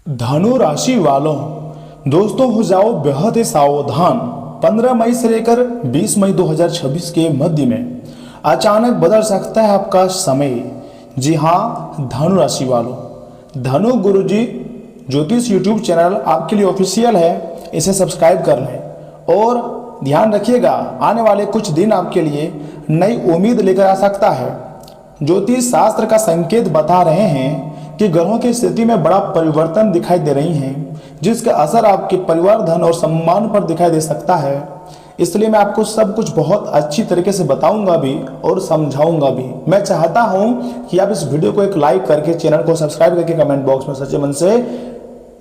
धनु राशि वालों, दोस्तों हो जाओ बेहद ही सावधान। 15 मई से लेकर 20 मई 2026 के मध्य में अचानक बदल सकता है आपका समय। जी हाँ धनु राशि वालों, धनु गुरुजी ज्योतिष यूट्यूब चैनल आपके लिए ऑफिशियल है, इसे सब्सक्राइब कर लें और ध्यान रखिएगा आने वाले कुछ दिन आपके लिए नई उम्मीद लेकर आ सकता है। ज्योतिष शास्त्र का संकेत बता रहे हैं कि ग्रहों की स्थिति में बड़ा परिवर्तन दिखाई दे रही हैं, जिसका असर आपके परिवार, धन और सम्मान पर दिखाई दे सकता है। इसलिए मैं आपको सब कुछ बहुत अच्छी तरीके से बताऊंगा भी और समझाऊंगा भी। मैं चाहता हूं कि आप इस वीडियो को एक लाइक करके, चैनल को सब्सक्राइब करके कमेंट बॉक्स में सच्चे मन से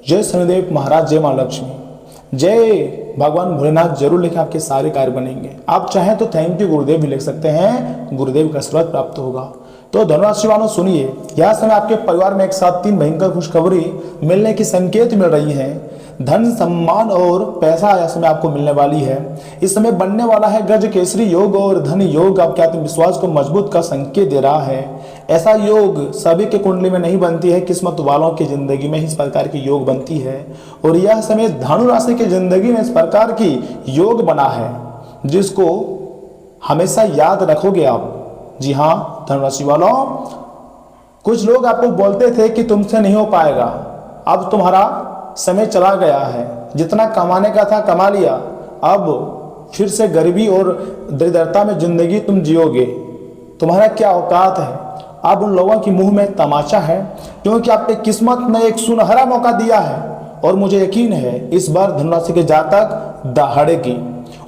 जय शनिदेव महाराज, जय मां लक्ष्मी, जय भगवान भोलेनाथ जरूर लिखे, आपके सारे कार्य बनेंगे। आप चाहें तो थैंक यू गुरुदेव भी लिख सकते हैं, गुरुदेव का आशीर्वाद प्राप्त होगा। तो धनुराशि वालों सुनिए, यह समय आपके परिवार में एक साथ 3 भयंकर खुशखबरी मिलने की संकेत मिल रही है। धन, सम्मान और पैसा यह समय आपको मिलने वाली है। इस समय बनने वाला है गज केसरी योग और धन योग आपके आत्मविश्वास को मजबूत का संकेत दे रहा है। ऐसा योग सभी के कुंडली में नहीं बनती है, किस्मत वालों की जिंदगी में इस प्रकार की योग बनती है और यह समय धनु राशि की जिंदगी में इस प्रकार की योग बना है जिसको हमेशा याद रखोगे आप। जी हाँ धनुराशि वालों, कुछ लोग आपको बोलते थे कि तुमसे नहीं हो पाएगा, अब तुम्हारा समय चला गया है, जितना कमाने का था कमा लिया, अब फिर से गरीबी और दरिद्रता में जिंदगी तुम जियोगे, तुम्हारा क्या औकात है। अब उन लोगों की मुंह में तमाचा है, क्योंकि आपकी किस्मत ने एक सुनहरा मौका दिया है और मुझे यकीन है इस बार धनुराशि के जातक दहाड़ेगी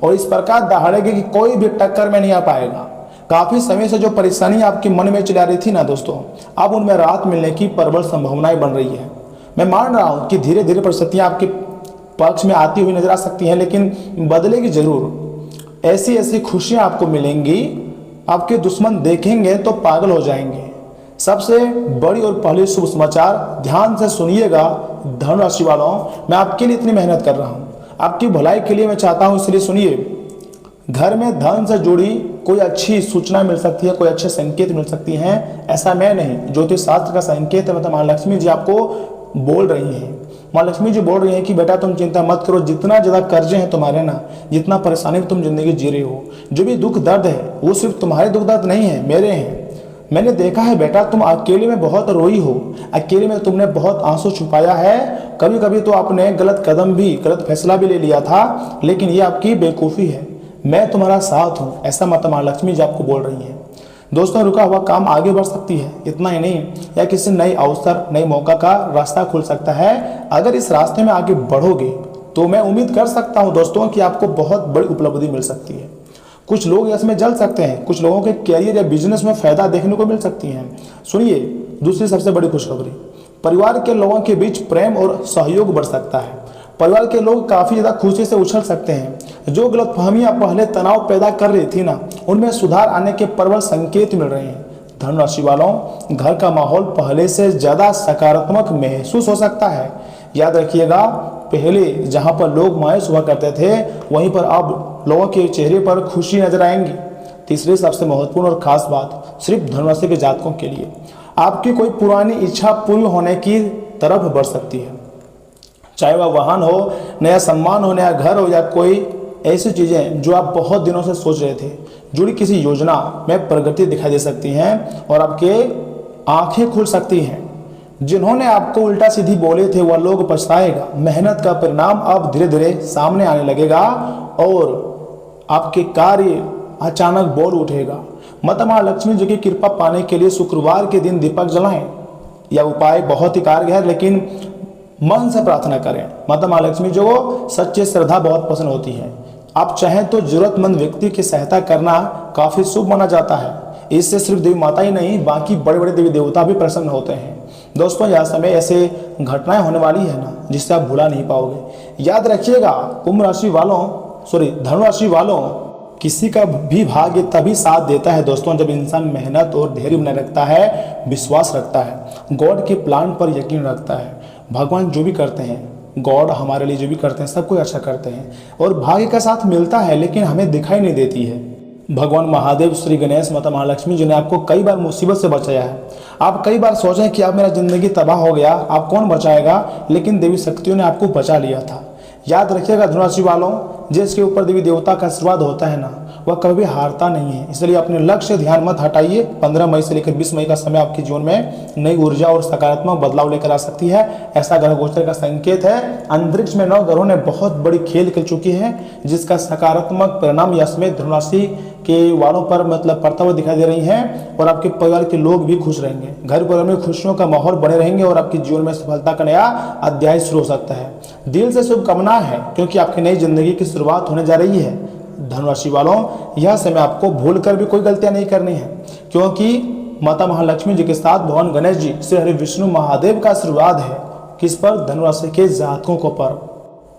और इस प्रकार दहाड़ेगी कि कोई भी टक्कर में नहीं आ पाएगा। काफी समय से जो परेशानी आपके मन में चली आ रही थी ना दोस्तों, अब उनमें राहत मिलने की प्रबल संभावनाएं बन रही है। मैं मान रहा हूं कि धीरे धीरे परिस्थितियां आपके पक्ष में आती हुई नजर आ सकती हैं, लेकिन बदलेगी जरूर। ऐसी ऐसी खुशियां आपको मिलेंगी, आपके दुश्मन देखेंगे तो पागल हो जाएंगे। सबसे बड़ी और पहली शुभ समाचार, ध्यान से सुनिएगा धनु राशि वालों, मैं आपके लिए इतनी मेहनत कर रहा हूं, आपकी भलाई के लिए मैं चाहता हूं, इसलिए सुनिए। घर में धन से जुड़ी कोई अच्छी सूचना मिल सकती है, कोई अच्छे संकेत मिल सकती हैं। ऐसा मैं नहीं, ज्योतिष शास्त्र का संकेत है, मतलब मां लक्ष्मी जी आपको बोल रही हैं। मां लक्ष्मी जी बोल रही हैं कि बेटा तुम चिंता मत करो, जितना ज्यादा कर्जे हैं तुम्हारे ना, जितना परेशानी में तुम जिंदगी जी रहे हो, जो भी दुख दर्द है वो सिर्फ तुम्हारे दुख दर्द नहीं है, मेरे हैं। मैंने देखा है बेटा तुम अकेले में बहुत रोई हो, अकेले में तुमने बहुत आंसू छुपाया है, कभी कभी तो आपने गलत कदम भी, गलत फैसला भी ले लिया था, लेकिन ये आपकी बेवकूफ़ी है। मैं तुम्हारा साथ हूं, ऐसा माता मां लक्ष्मी जी आपको बोल रही है। दोस्तों रुका हुआ काम आगे बढ़ सकती है, इतना ही नहीं, या किसी नए अवसर, नए मौका का रास्ता खुल सकता है। अगर इस रास्ते में आगे बढ़ोगे तो मैं उम्मीद कर सकता हूं दोस्तों कि आपको बहुत बड़ी उपलब्धि मिल सकती है। कुछ लोग इसमें जल सकते हैं, कुछ लोगों के कैरियर या बिजनेस में फायदा देखने को मिल सकती है। सुनिए दूसरी सबसे बड़ी खुशखबरी, परिवार के लोगों के बीच प्रेम और सहयोग बढ़ सकता है। परिवार के लोग काफी ज्यादा खुशी से उछल सकते हैं। जो गलतफहमियां पहले तनाव पैदा कर रही थी ना, उनमें सुधार आने के प्रबल संकेत मिल रहे हैं। धनु राशि वालों, घर का माहौल पहले से ज्यादा सकारात्मक महसूस हो सकता है। याद रखिएगा, पहले जहां पर लोग मायूस हुआ करते थे, वहीं पर अब लोगों के चेहरे पर खुशी नजर आएंगी। तीसरी सबसे महत्वपूर्ण और खास बात सिर्फ धनु राशि के जातकों के लिए, आपकी कोई पुरानी इच्छा पूरी होने की तरफ बढ़ सकती है। चाहे वह वाहन हो, नया सम्मान हो, नया घर हो, या कोई ऐसी चीजें जो आप बहुत दिनों से सोच रहे थे, जुड़ी किसी योजना में प्रगति दिखाई दे सकती हैं और आपके आंखें खुल सकती हैं। जिन्होंने आपको उल्टा सीधी बोले थे वह लोग पछताएगा। मेहनत का परिणाम अब धीरे धीरे सामने आने लगेगा और आपके कार्य अचानक बोल उठेगा। माता मां लक्ष्मी जी की कृपा पाने के लिए शुक्रवार के दिन दीपक जलाएं। यह उपाय बहुत ही कारगर है, लेकिन मन से प्रार्थना करें। माता मां लक्ष्मी जी को सच्ची श्रद्धा बहुत पसंद होती है। आप चाहें तो जरूरतमंद व्यक्ति की सहायता करना काफी शुभ माना जाता है। इससे सिर्फ देवी माता ही नहीं, बाकी बड़े बड़े देवी देवता भी प्रसन्न होते हैं। दोस्तों यह समय ऐसे घटनाएं होने वाली है ना, जिससे आप भुला नहीं पाओगे। याद रखिएगा कुंभ राशि वालों, धनु राशि वालों, किसी का भी भाग्य तभी साथ देता है दोस्तों जब इंसान मेहनत और धैर्य बनाए रखता है, विश्वास रखता है, गॉड के प्लान पर यकीन रखता है। भगवान जो भी करते हैं, गॉड हमारे लिए जो भी करते हैं, सब कुछ अच्छा करते हैं और भाग्य का साथ मिलता है, लेकिन हमें दिखाई नहीं देती है। भगवान महादेव, श्री गणेश, माता महालक्ष्मी जी ने आपको कई बार मुसीबत से बचाया है। आप कई बार सोचे कि अब मेरा जिंदगी तबाह हो गया, आप कौन बचाएगा, लेकिन देवी शक्तियों ने आपको बचा लिया था। याद रखिएगा धनु राशि वालों, जिसके ऊपर देवी देवता का आशीर्वाद होता है ना, वह कभी हारता नहीं है। इसलिए अपने लक्ष्य से ध्यान मत हटाइए। 15 मई से लेकर 20 मई का समय आपके जीवन में नई ऊर्जा और सकारात्मक बदलाव लेकर आ सकती है, ऐसा ग्रह गोचर का संकेत है। अंतरिक्ष में 9 ग्रहों ने बहुत बड़ी खेल खेल चुकी है, जिसका सकारात्मक परिणाम यह समय धनु राशि के वालों पर पड़ता हुआ दिखाई दे रही है। और आपके परिवार के लोग भी खुश रहेंगे, घर परिवार में खुशियों का माहौल बने रहेंगे और आपके जीवन में सफलता का नया अध्याय शुरू हो सकता है। दिल से शुभकामना है, क्योंकि आपकी नई जिंदगी की शुरुआत होने जा रही है। धनु राशि वालों, यह समय आपको भूलकर भी कोई गलतियां नहीं करनी है, क्योंकि माता महालक्ष्मी जी के साथ भगवान गणेश जी, श्री हरि विष्णु महादेव का आशीर्वाद है। किस पर? धनु राशि के जातकों को पर।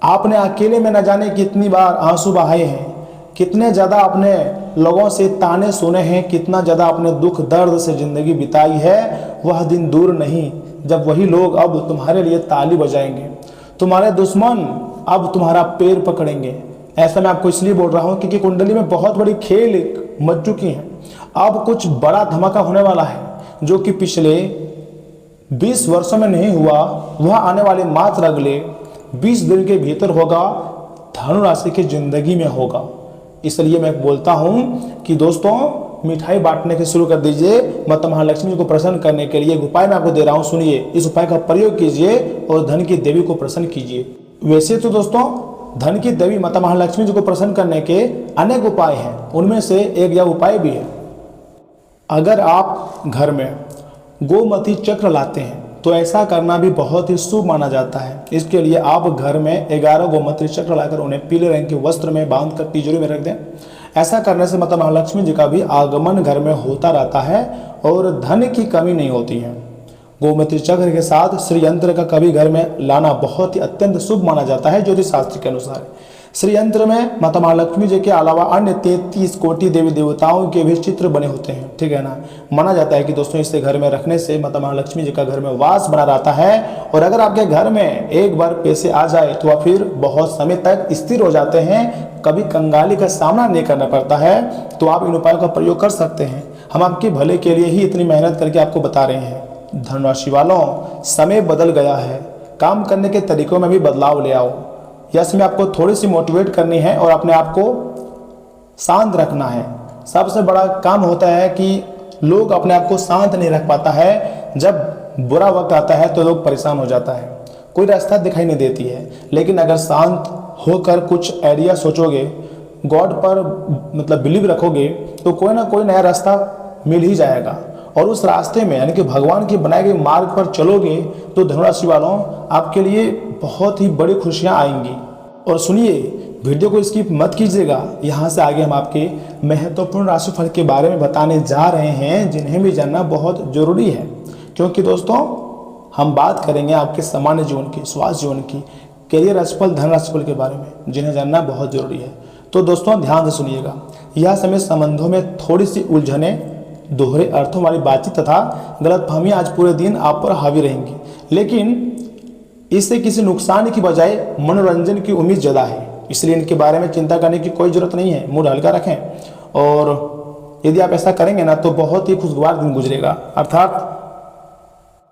आपने अकेले में न जाने कितनी बार आंसू बहाए हैं, कितने ज्यादा आपने लोगों से ताने सुने हैं, कितना ज्यादा आपने दुख दर्द से जिंदगी बिताई है। वह दिन दूर नहीं जब वही लोग अब तुम्हारे लिए ताली बजाएंगे, तुम्हारे दुश्मन अब तुम्हारा पैर पकड़ेंगे। ऐसा मैं आपको इसलिए बोल रहा हूं क्योंकि कुंडली में बहुत बड़ी खेल मच चुकी है। अब कुछ बड़ा धमाका होने वाला है, जो कि पिछले 20 वर्षों में नहीं हुआ, वह आने वाले मात्र अगले 20 दिन के भीतर होगा, धनु राशि की जिंदगी में होगा। इसलिए मैं बोलता हूं कि दोस्तों, मिठाई बांटने के शुरू कर दीजिए। माता महालक्ष्मी जी को प्रसन्न करने के लिए एक उपाय मैं आपको दे रहा हूं, सुनिए। इस उपाय का प्रयोग कीजिए और धन की देवी को प्रसन्न कीजिए। वैसे तो दोस्तों, धन की देवी माता महालक्ष्मी जी को प्रसन्न करने के अनेक उपाय हैं, उनमें से एक यह उपाय भी है। अगर आप घर में गोमती चक्र लाते हैं तो ऐसा करना भी बहुत ही शुभ माना जाता है। इसके लिए आप घर में 11 गोमती चक्र लाकर उन्हें पीले रंग के वस्त्र में बांधकर तिजोरी में रख दें। ऐसा करने से माता महालक्ष्मी जी का भी आगमन घर में होता रहता है और धन की कमी नहीं होती है। गोमती चक्र के साथ श्री यंत्र का कभी घर में लाना बहुत ही अत्यंत शुभ माना जाता है ज्योतिष शास्त्र के अनुसार। श्री यंत्र में माता महालक्ष्मी जी के अलावा अन्य 33 कोटि देवी देवताओं के भी चित्र बने होते हैं, ठीक है ना। माना जाता है कि दोस्तों, इसे घर में रखने से माता महालक्ष्मी जी का घर में वास बना रहता है। और अगर आपके घर में एक बार पैसे आ जाए तो वह फिर बहुत समय तक स्थिर हो जाते हैं, कभी कंगाली का सामना नहीं करना पड़ता है। तो आप इन उपायों का प्रयोग कर सकते हैं। हम आपके भले के लिए ही इतनी मेहनत करके आपको बता रहे हैं। धनु राशि वालों, समय बदल गया है, काम करने के तरीकों में भी बदलाव ले आओ। यह समय आपको थोड़ी सी मोटिवेट करनी है और अपने आप को शांत रखना है। सबसे बड़ा काम होता है कि लोग अपने आप को शांत नहीं रख पाता है। जब बुरा वक्त आता है तो लोग परेशान हो जाता है, कोई रास्ता दिखाई नहीं देती है। लेकिन अगर शांत होकर कुछ आइडिया सोचोगे, गॉड पर बिलीव रखोगे, तो कोई ना कोई नया रास्ता मिल ही जाएगा। और उस रास्ते में यानी कि भगवान के बनाए गए मार्ग पर चलोगे तो धनु राशि वालों, आपके लिए बहुत ही बड़ी खुशियां आएंगी। और सुनिए, वीडियो को स्किप मत कीजिएगा। यहाँ से आगे हम आपके महत्वपूर्ण राशिफल के बारे में बताने जा रहे हैं, जिन्हें भी जानना बहुत जरूरी है। क्योंकि दोस्तों, हम बात करेंगे आपके सामान्य जीवन की, स्वास्थ्य जीवन की, करियर राशिफल, धन राशिफल के बारे में, जिन्हें जानना बहुत जरूरी है। तो दोस्तों, ध्यान से सुनिएगा। यह समय संबंधों में थोड़ी सी उलझने, दोहरे अर्थों वाली बातचीत तथा गलतफहमी आज पूरे दिन आप पर हावी रहेंगी। लेकिन इससे किसी नुकसान की बजाय मनोरंजन की उम्मीद ज़्यादा है, इसलिए इनके बारे में चिंता करने की कोई ज़रूरत नहीं है। मूड हल्का रखें, और यदि आप ऐसा करेंगे ना तो बहुत ही खुशगवार दिन गुजरेगा। अर्थात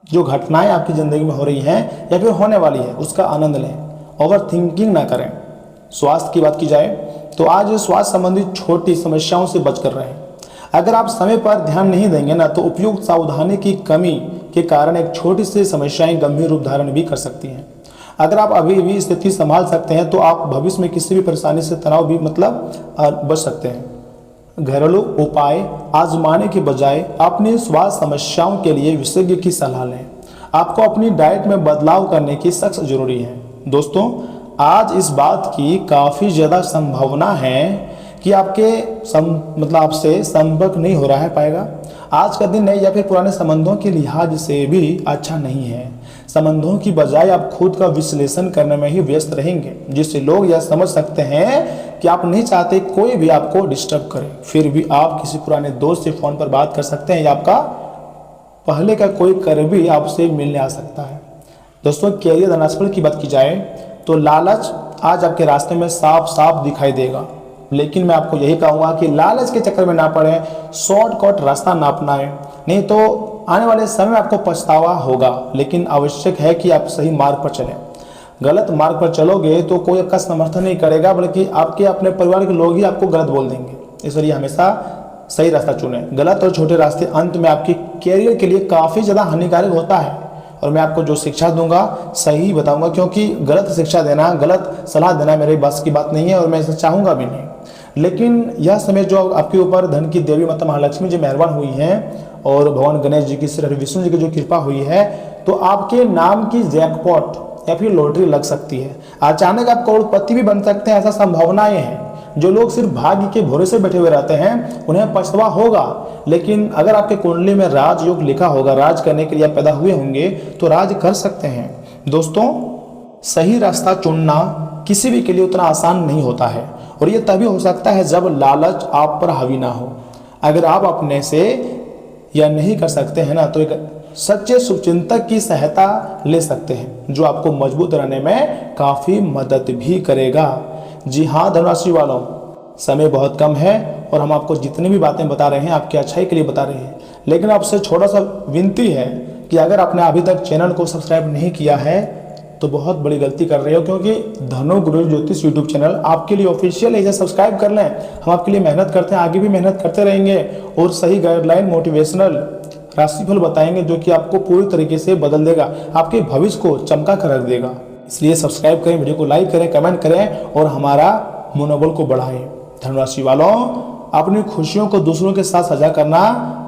जो घटनाएं आपकी ज़िंदगी में हो रही हैं या फिर होने वाली है, उसका आनंद लें, ओवर थिंकिंग ना करें। स्वास्थ्य की बात की जाए तो आज स्वास्थ्य संबंधी छोटी समस्याओं से बच कर रहें। अगर आप समय पर ध्यान नहीं देंगे ना तो उपयुक्त सावधानी की कमी के कारण एक छोटी सी समस्याएं गंभीर रूप धारण भी कर सकती हैं। अगर आप अभी भी स्थिति संभाल सकते हैं तो आप भविष्य में किसी भी परेशानी से तनाव भी बच सकते हैं। घरेलू उपाय आजमाने के बजाय अपनी स्वास्थ्य समस्याओं के लिए विशेषज्ञ की सलाह लें। आपको अपनी डाइट में बदलाव करने की सख्त जरूरी है। दोस्तों, आज इस बात की काफ़ी ज़्यादा संभावना है कि आपसे संपर्क नहीं हो रहा है पाएगा। आज का दिन नए या फिर पुराने संबंधों के लिहाज से भी अच्छा नहीं है। संबंधों की बजाय आप खुद का विश्लेषण करने में ही व्यस्त रहेंगे, जिससे लोग यह समझ सकते हैं कि आप नहीं चाहते कोई भी आपको डिस्टर्ब करे। फिर भी आप किसी पुराने दोस्त से फोन पर बात कर सकते हैं या आपका पहले का कोई करीबी आपसे मिलने आ सकता है। दोस्तों, कैरियर धन राशिफल की बात की जाए तो लालच आज आपके रास्ते में साफ साफ दिखाई देगा। लेकिन मैं आपको यही कहूँगा कि लालच के चक्कर में ना पड़े, शॉर्टकट रास्ता ना अपनाएं, नहीं तो आने वाले समय में आपको पछतावा होगा। लेकिन आवश्यक है कि आप सही मार्ग पर चलें। गलत मार्ग पर चलोगे तो कोई आपका समर्थन नहीं करेगा, बल्कि आपके अपने परिवार के लोग ही आपको गलत बोल देंगे। इसलिए हमेशा सही रास्ता चुनें। गलत और छोटे रास्ते अंत में आपके कैरियर के लिए काफ़ी ज़्यादा हानिकारक होता है। और मैं आपको जो शिक्षा दूंगा सही बताऊंगा, क्योंकि गलत शिक्षा देना, गलत सलाह देना मेरे बस की बात नहीं है और मैं इसे चाहूँगा भी नहीं। लेकिन यह समय जो आपके ऊपर धन की देवी माता महालक्ष्मी जी मेहरबान हुई हैं और भगवान गणेश जी की, श्री विष्णु जी की जो कृपा हुई है, तो आपके नाम की जैकपॉट या फिर लॉटरी लग सकती है। अचानक आप करोड़पति भी बन सकते हैं, ऐसा संभावनाएं हैं। जो लोग सिर्फ भाग्य के भरोसे बैठे हुए रहते हैं उन्हें पछतावा होगा। लेकिन अगर आपके कुंडली में राजयोग लिखा होगा, राज करने के लिए आप पैदा हुए होंगे, तो राज कर सकते हैं। दोस्तों, सही रास्ता चुनना किसी भी के लिए उतना आसान नहीं होता है, और ये तभी हो सकता है जब लालच आप पर हावी ना हो। अगर आप अपने से यह नहीं कर सकते हैं ना, तो एक सच्चे शुभचिंतक की सहायता ले सकते हैं, जो आपको मजबूत रहने में काफ़ी मदद भी करेगा। जी हाँ धनुराशि वालों, समय बहुत कम है और हम आपको जितनी भी बातें बता रहे हैं आपकी अच्छाई के लिए बता रहे हैं। लेकिन आपसे छोटा सा विनती है कि अगर आपने अभी तक चैनल को सब्सक्राइब नहीं किया है तो बहुत बड़ी गलती कर रहे हो, क्योंकि धनु गुरु ज्योतिष यूट्यूब चैनल आपके लिए ऑफिशियल है। इसे सब्सक्राइब कर लें। हम आपके लिए मेहनत करते हैं, आगे भी मेहनत करते रहेंगे और सही गाइडलाइन, मोटिवेशनल राशिफल बताएंगे जो कि आपको पूरी तरीके से बदल देगा, आपके भविष्य को चमका कर रख देगा। इसलिए सब्सक्राइब करें, वीडियो को लाइक करें, कमेंट करें और हमारा मनोबल को बढ़ाएं। धनुराशि वालों, अपनी खुशियों को दूसरों के साथ साझा करना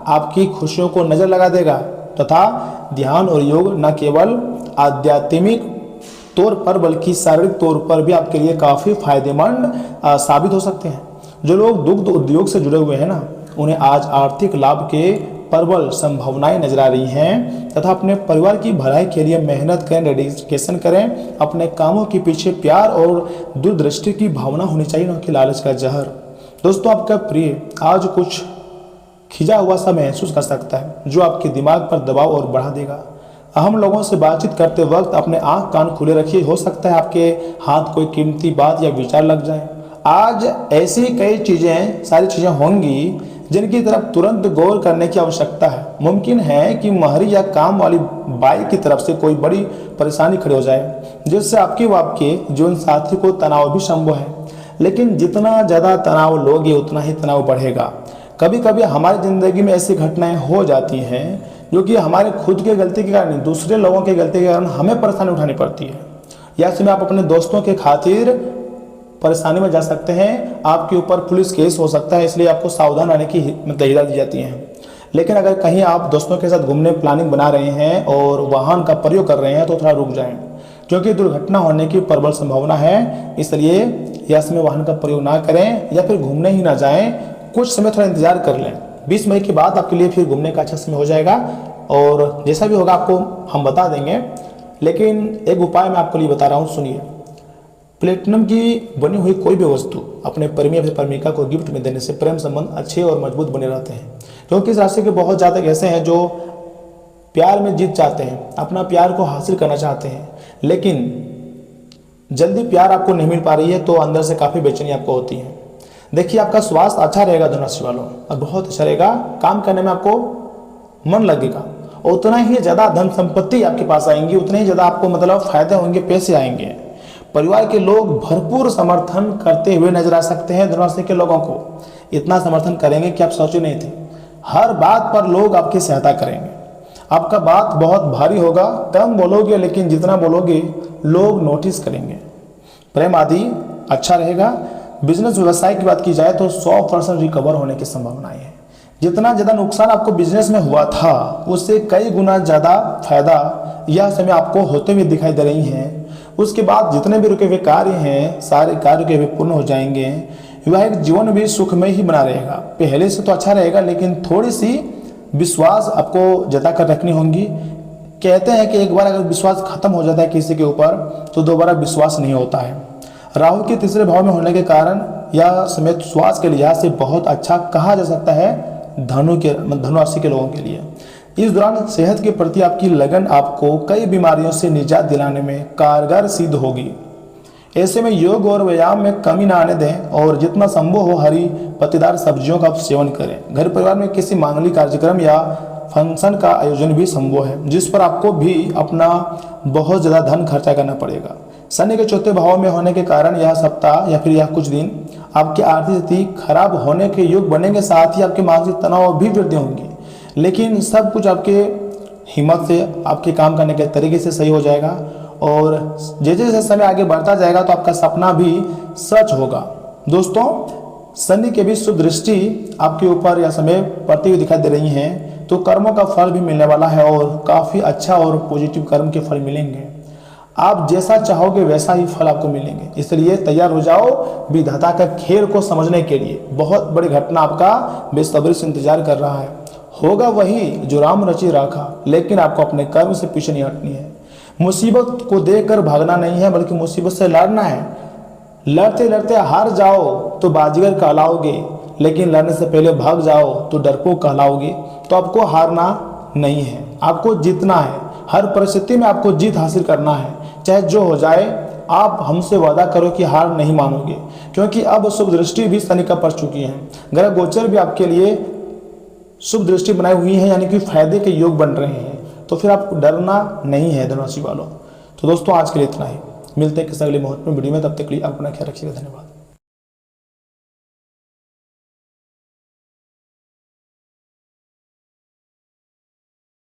आपकी खुशियों को नजर लगा देगा, तथा ध्यान और योग न केवल आध्यात्मिक तौर पर बल्कि शारीरिक तौर पर भी आपके लिए काफ़ी फायदेमंद साबित हो सकते हैं। जो लोग दुग्ध उद्योग से जुड़े हुए हैं ना, उन्हें आज आर्थिक लाभ के प्रबल संभावनाएं नजर आ रही हैं, तथा अपने परिवार की भलाई के लिए मेहनत करें, डेडिकेशन करें। अपने कामों के पीछे प्यार और दूरदृष्टि की भावना होनी चाहिए, न कि लालच का जहर। दोस्तों, आपका प्रिय आज कुछ खिंचा हुआ सा महसूस कर सकता है, जो आपके दिमाग पर दबाव और बढ़ा देगा। हम लोगों से बातचीत करते वक्त अपने आंख कान खुले रखिए, हो सकता है आपके हाथ कोई कीमती बात या विचार लग जाए। आज ऐसी कई चीज़ें, सारी चीज़ें होंगी जिनकी तरफ तुरंत गौर करने की आवश्यकता है। मुमकिन है कि महरी या काम वाली बाई की तरफ से कोई बड़ी परेशानी खड़ी हो जाए, जिससे आपके व आपके जीवन साथी को तनाव भी संभव है। लेकिन जितना ज़्यादा तनाव लोगे उतना ही तनाव बढ़ेगा। कभी कभी हमारी ज़िंदगी में ऐसी घटनाएं हो जाती हैं जो कि हमारे खुद के गलती के कारण, दूसरे लोगों के गलती के कारण हमें परेशानी उठानी पड़ती है। या इसमें आप अपने दोस्तों के खातिर परेशानी में जा सकते हैं, आपके ऊपर पुलिस केस हो सकता है, इसलिए आपको सावधान रहने की हिदायत दी जाती है। लेकिन अगर कहीं आप दोस्तों के साथ घूमने प्लानिंग बना रहे हैं और वाहन का प्रयोग कर रहे हैं तो थोड़ा रुक जाएं, क्योंकि दुर्घटना होने की प्रबल संभावना है। इसलिए या इसमें वाहन का प्रयोग ना करें या फिर घूमने ही ना जाएं, कुछ समय थोड़ा इंतजार कर लें। 20 मई के बाद आपके लिए फिर घूमने का अच्छा समय हो जाएगा, और जैसा भी होगा आपको हम बता देंगे। लेकिन एक उपाय मैं आपके लिए बता रहा हूँ, सुनिए। प्लेटिनम की बनी हुई कोई भी वस्तु अपने प्रेमी या फिर प्रेमिका को गिफ्ट में देने से प्रेम संबंध अच्छे और मजबूत बने रहते हैं। क्योंकि इस राशि के बहुत ज़्यादा ऐसे हैं जो प्यार में जीत चाहते हैं, अपना प्यार को हासिल करना चाहते हैं, लेकिन जल्दी प्यार आपको नहीं मिल पा रही है, तो अंदर से काफ़ी बेचैनी आपको होती है। देखिए, आपका स्वास्थ्य अच्छा रहेगा धनुराशि वालों, और बहुत अच्छा रहेगा। काम करने में आपको मन लगेगा, उतना ही ज़्यादा धन संपत्ति आपके पास आएंगी, उतने ही ज़्यादा आपको मतलब फायदे होंगे, पैसे आएंगे। परिवार के लोग भरपूर समर्थन करते हुए नजर आ सकते हैं। धनुराशि के लोगों को इतना समर्थन करेंगे कि आप सोचे नहीं थे। हर बात पर लोग आपकी सहायता करेंगे। आपका बात बहुत भारी होगा, कम बोलोगे लेकिन जितना बोलोगे लोग नोटिस करेंगे। प्रेम आदि अच्छा रहेगा। बिजनेस व्यवसाय की बात की जाए तो 100% रिकवर होने की संभावनाएं है। जितना ज़्यादा नुकसान आपको बिजनेस में हुआ था उससे कई गुना ज़्यादा फायदा यह समय आपको होते हुए दिखाई दे रही हैं। उसके बाद जितने भी रुके हुए कार्य हैं, सारे कार्य के भी पूर्ण हो जाएंगे। वैवाहिक जीवन भी सुखमय ही बना रहेगा। पहले से तो अच्छा रहेगा, लेकिन थोड़ी सी विश्वास आपको जता कर रखनी होंगी। कहते हैं कि एक बार अगर विश्वास खत्म हो जाता है किसी के ऊपर तो दोबारा विश्वास नहीं होता है। राहु के तीसरे भाव में होने के कारण यह समय स्वास्थ्य के लिहाज से बहुत अच्छा कहा जा सकता है धनु राशि के लोगों के लिए। इस दौरान सेहत के प्रति आपकी लगन आपको कई बीमारियों से निजात दिलाने में कारगर सिद्ध होगी। ऐसे में योग और व्यायाम में कमी ना आने दें और जितना संभव हो हरी पत्तेदार सब्जियों का आप सेवन करें। घर परिवार में किसी मांगलिक कार्यक्रम या फंक्शन का आयोजन भी संभव है जिस पर आपको भी अपना बहुत ज़्यादा धन खर्चा करना पड़ेगा। शनि के चौथे भाव में होने के कारण यह सप्ताह या फिर यह कुछ दिन आपकी आर्थिक स्थिति खराब होने के योग बनेंगे, साथ ही आपके मानसिक तनाव भी वृद्धि होंगी। लेकिन सब कुछ आपके हिम्मत से, आपके काम करने के तरीके से सही हो जाएगा और जैसे जैसे समय आगे बढ़ता जाएगा तो आपका सपना भी सच होगा। दोस्तों, शनि के भी शुभ दृष्टि आपके ऊपर यह समय पड़ती हुई दिखाई दे रही हैं, तो कर्मों का फल भी मिलने वाला है और काफ़ी अच्छा और पॉजिटिव कर्म के फल मिलेंगे। आप जैसा चाहोगे वैसा ही फल आपको मिलेंगे, इसलिए तैयार हो जाओ विधाता का खेल को समझने के लिए। बहुत बड़ी घटना आपका बेसब्री से इंतजार कर रहा है। होगा वही जो राम रचि राखा, लेकिन आपको अपने कर्म से पीछे नहीं हटनी है। मुसीबत को देखकर भागना नहीं है, बल्कि मुसीबत से लड़ना है। लड़ते लड़ते हार जाओ तो बाजीगर कहलाओगे, लेकिन लड़ने से पहले भाग जाओ तो डरपोक कहलाओगे। तो आपको हारना नहीं है, आपको जीतना है। हर परिस्थिति में आपको जीत हासिल करना है, चाहे जो हो जाए। आप हमसे वादा करो कि हार नहीं मानोगे, क्योंकि अब शुभ दृष्टि भी शनि का पड़ चुकी है। ग्रह गोचर भी आपके लिए शुभ दृष्टि बनाई हुई है, यानी कि फायदे के योग बन रहे हैं। तो फिर आपको डरना नहीं है धनु राशि वालों। तो दोस्तों, आज के लिए इतना ही। मिलते हैं किसी अगले महत्वपूर्ण वीडियो में, तब तक के लिए अपना ख्याल रखिएगा। धन्यवाद।